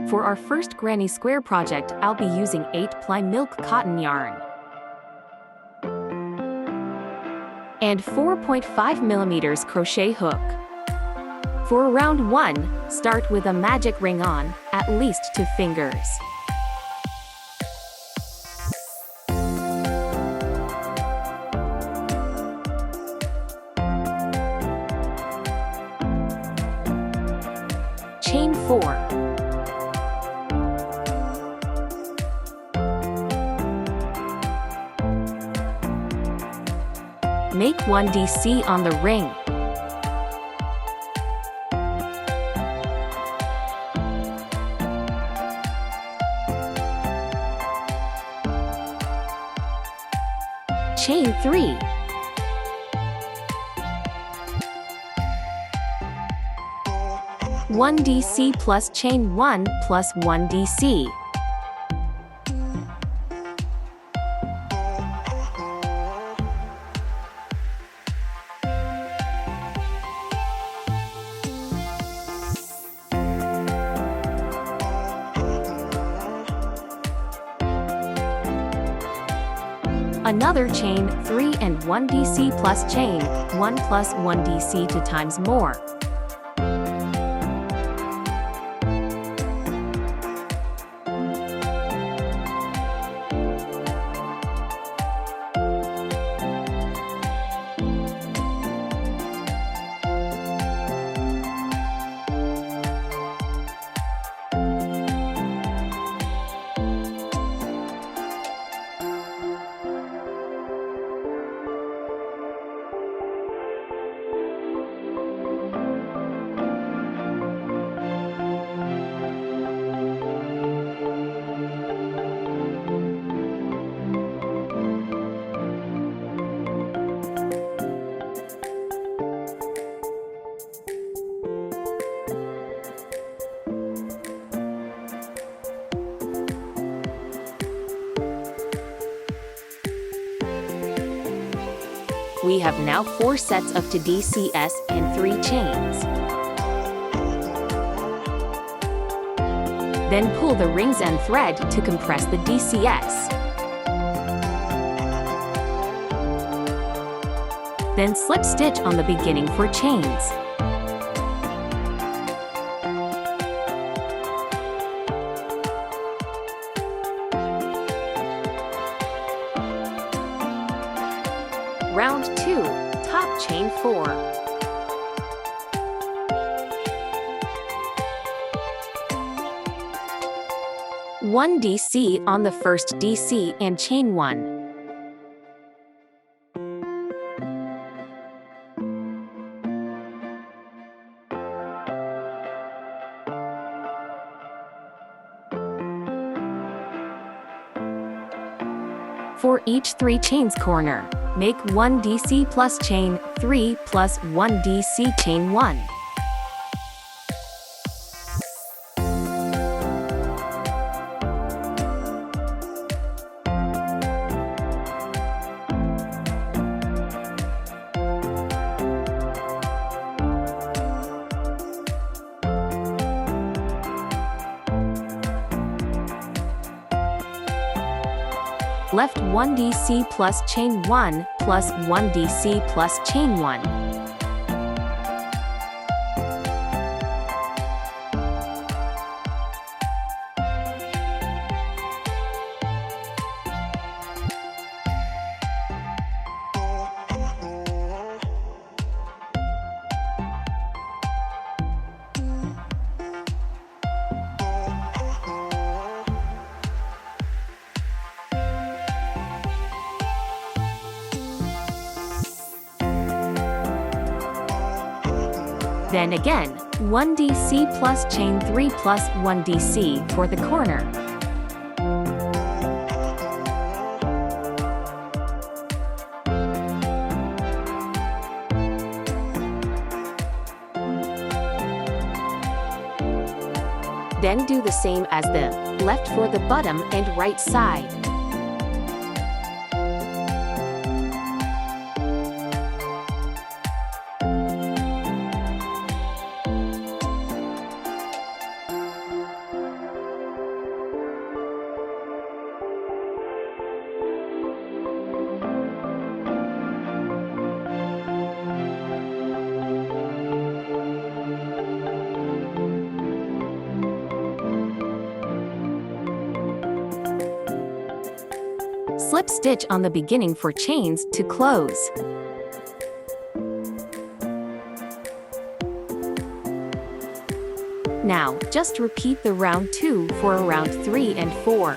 For our first granny square project, I'll be using 8-ply milk cotton yarn and 4.5mm crochet hook. For round 1, start with a magic ring on, at least 2 fingers. Chain 4. Make 1 DC on the ring. Chain 3. One DC plus chain 1 plus 1 DC. Another chain 3 and 1 DC plus chain 1 plus 1 DC 2 times more. We have now 4 sets of 2 DCs and 3 chains. Then pull the rings and thread to compress the DCs. Then slip stitch on the beginning for chains. Round 2, top chain 4. One DC on the first DC and chain 1. For each 3 chains corner, make 1 DC plus chain 3 plus 1 DC chain 1. Left 1 DC plus chain 1 plus 1 DC plus chain 1. Then again, 1 DC plus chain 3 plus 1 DC for the corner. Then do the same as the left for the bottom and right side. slip stitch on the beginning for chains to close. Now, just repeat the round 2 for round 3 and 4.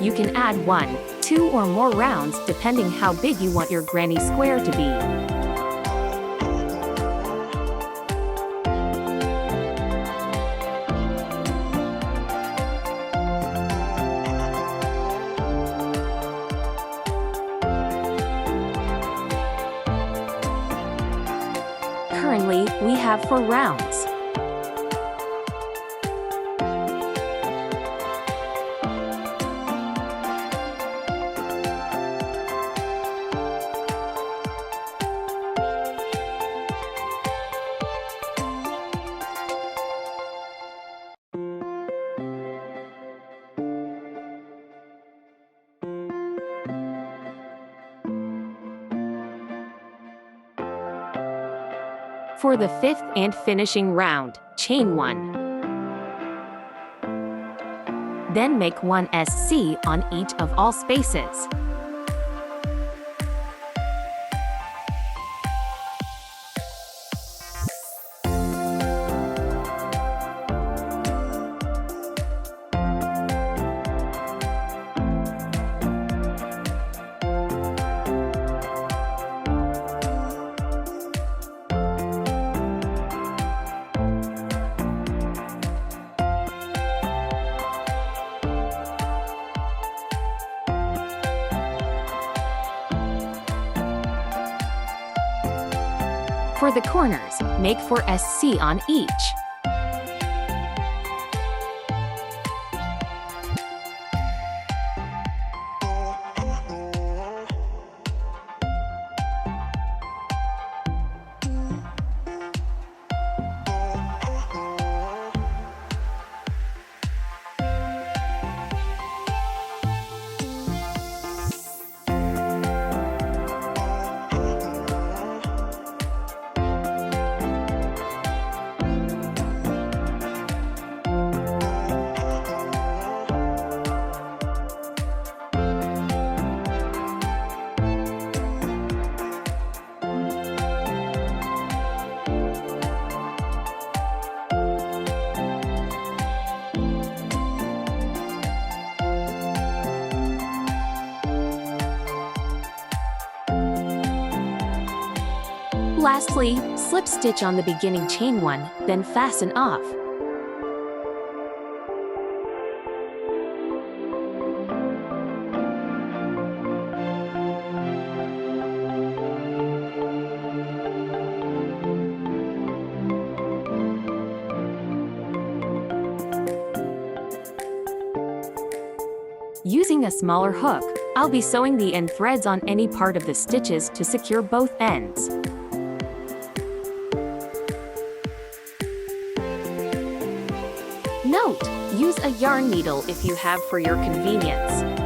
You can add 1, 2 or more rounds depending how big you want your granny square to be. Currently, we have 4 rounds. For the 5th and finishing round, chain 1. Then make 1 SC on each of all spaces. For the corners, make 4 SC on each. Lastly, slip stitch on the beginning chain 1, then fasten off. Using a smaller hook, I'll be sewing the end threads on any part of the stitches to secure both ends. Note: use a yarn needle if you have for your convenience.